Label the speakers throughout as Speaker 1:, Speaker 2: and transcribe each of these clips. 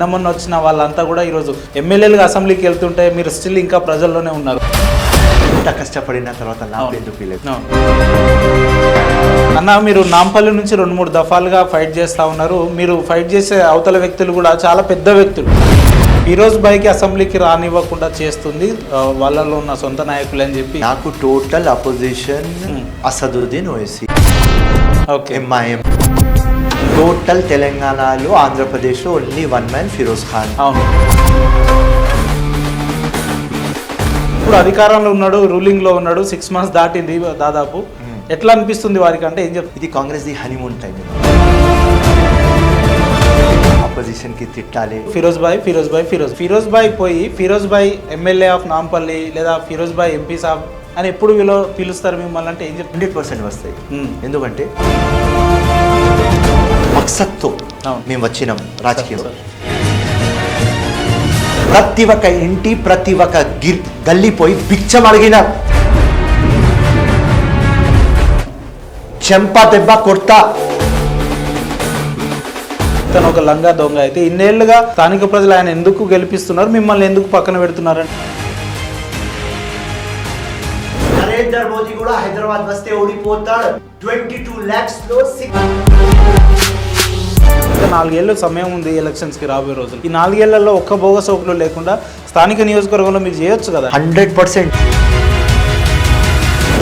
Speaker 1: మొన్న వచ్చిన వాళ్ళంతా కూడా ఈరోజు ఎమ్మెల్యేలుగా అసెంబ్లీకి వెళ్తుంటే మీరు స్టిల్ ఇంకా ప్రజల్లోనే ఉన్నారు.
Speaker 2: ఇంత కష్టపడిన తర్వాత నాకు ఎందుకు లేదు
Speaker 1: అన్న, మీరు నాంపల్లి నుంచి 2-3 దఫాలుగా ఫైట్ చేస్తూ ఉన్నారు. మీరు ఫైట్ చేసే అవతల వ్యక్తులు కూడా చాలా పెద్ద వ్యక్తులు. ఫిరోజ్ భాయ్కి అసెంబ్లీకి రానివ్వకుండా చేస్తుంది వాళ్ళలో ఉన్న సొంత నాయకులు అని చెప్పి.
Speaker 2: నాకు total opposition Asaduddin Owaisi,
Speaker 1: okay,
Speaker 2: MIM. Total తెలంగాణలో ఆంధ్రప్రదేశ్లో only one man Firoz Khan.
Speaker 1: అవును, ఇప్పుడు అధికారంలో ఉన్నాడు, రూలింగ్ లో ఉన్నాడు. 6 months దాటింది దాదాపు. ఎట్లా అనిపిస్తుంది వారికి? అంటే ఏం చెప్తుంది?
Speaker 2: ఇది Congress the honeymoon time. Opposition కి తిట్టాలి. ఫిరోజ్ భాయ్ పోయి ఫిరోజ్ భాయ్ ఎమ్మెల్యే ఆఫ్ నాంపల్లి లేదా ఫిరోజ్ భాయ్ ఎంపీ సాబ్ అని ఎప్పుడు పిలుస్తారు మిమ్మల్ని అంటే ఏం చెప్తుంది? 100% వస్తాయి. ఎందుకంటే మక్సద్తో మేము వచ్చినాం రాజకీయంలో. ప్రతి ఒక్క ఇంటి ప్రతి ఒక్క గల్లిపోయి భిక్షం అడిగినారు. చెంప దెబ్బ కొడతా.
Speaker 1: తను ఒక లంగా దొంగ అయితే ఇన్నేళ్లుగా స్థానిక ప్రజలు ఆయన ఎందుకు గెలిపిస్తున్నారు, మిమ్మల్ని ఎందుకు పక్కన పెడుతున్నారని?
Speaker 2: నరేంద్ర మోదీ కూడా హైదరాబాద్ వస్తే ఓడిపోతాడు. 22 lakhs లో
Speaker 1: 4 ఏళ్ళు సమయం ఉంది ఎలక్షన్స్ కి, రాబోయే రోజులు. ఈ 4 ఏళ్లలో ఒక్క బోగస్ ఓట్లు లేకుండా స్థానిక నియోజకవర్గంలో మీరు చేయొచ్చు కదా.
Speaker 2: 100%.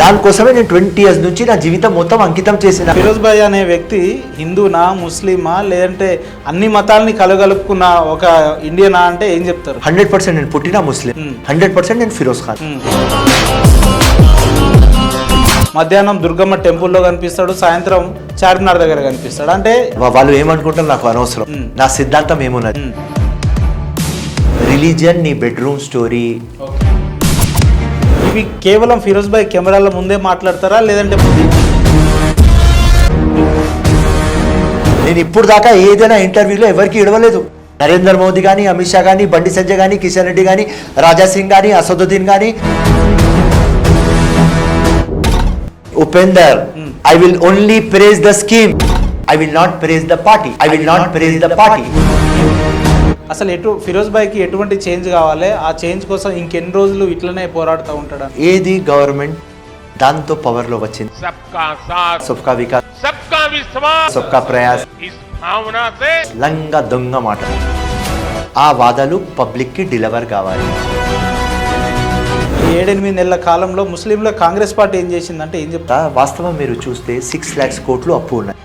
Speaker 2: దానికోసమే నేను 20 years నుంచి నా జీవితం మొత్తం అంకితం చేసిన.
Speaker 1: ఫిరోజ్ భాయ్ అనే వ్యక్తి హిందూనా, ముస్లిమా, లేదంటే అన్ని మతాలని కలగలుపుకున్న ఒక ఇండియనా అంటే ఏం చెప్తారు?
Speaker 2: 100% నేను పుట్టిన ముస్లిం. 100% నేను ఫిరోజ్ ఖాన్.
Speaker 1: మధ్యాహ్నం దుర్గమ్మ టెంపుల్లో కనిపిస్తాడు, సాయంత్రం చార్మినార్ దగ్గర కనిపిస్తాడు. అంటే
Speaker 2: వాళ్ళు ఏమనుకుంటారు నాకు అనవసరం. నా సిద్ధాంతం ఏమున్నది? రిలీజియన్ నీ బెడ్రూమ్ స్టోరీ.
Speaker 1: ఇవి కేవలం ఫిరోజ్ భాయ్ కెమెరాల ముందే మాట్లాడతారా, లేదంటే
Speaker 2: నేను ఇప్పుడు దాకా ఏదైనా ఇంటర్వ్యూలో ఎవరికి ఇడవలేదు. నరేంద్ర మోదీ కానీ, అమిత్ షా కానీ, బండి సంజయ్ కానీ, కిషన్ రెడ్డి కానీ, రాజా సింగ్ కానీ, అసదుద్దీన్ కానీ, Upender, I will only praise the scheme. I will not praise the party. I will not praise the party.
Speaker 1: అసలు ఫిరోజ్ భాయ్కి ఎటువంటి చేంజ్ కావాలి? ఆ చేంజ్ కోసం ఇంకెన్ని రోజులు ఇట్లనే పోరాడుతూ ఉంటాడా?
Speaker 2: ఏది గవర్నమెంట్ దాంతో పవర్ లో వచ్చింది. సబ్కా సాథ్, సబ్కా వికాస్, సబ్కా విశ్వాస్, సబ్కా ప్రయాస్. లంగా దొంగ మాట. ఆ వాదాలు పబ్లిక్ కి డెలివర్ కావాలి.
Speaker 1: 7-8 నెలల కాలంలో ముస్లింల కాంగ్రెస్ పార్టీ ఏం చేసిందంటే ఏం చెప్తా?
Speaker 2: వాస్తవం మీరు చూస్తే 6 lakhs కోట్లు అప్పు ఉన్నాయి.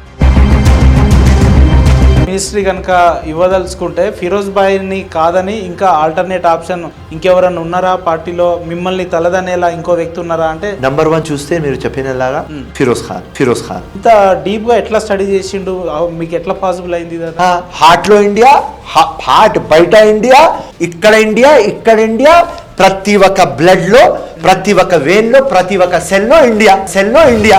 Speaker 1: మినిస్ట్రీ కనుక ఇవ్వదలుచుకుంటే ఫిరోజ్ భాయ్ని కాదని ఇంకా ఆల్టర్నేట్ ఆప్షన్ ఇంకెవరన్నా ఉన్నారా పార్టీలో? మిమ్మల్ని తలదనేలా ఇంకో వ్యక్తి ఉన్నారా అంటే?
Speaker 2: నంబర్ 1 చూస్తే మీరు చెప్పినలాగా ఫిరోజ్ ఖాన్.
Speaker 1: ఇంత డీప్ గా ఎట్లా స్టడీ చేసిండు? మీకు ఎట్లా పాసిబుల్ అయింది?
Speaker 2: హార్ట్ లో ఇండియా, హార్ట్ బయట ఇండియా, ఇక్కడ ఇండియా, ప్రతి ఒక్క బ్లడ్ లో, ప్రతి ఒక్క వెయిన్ లో, ప్రతి ఒక్క సెల్ లో ఇండియా.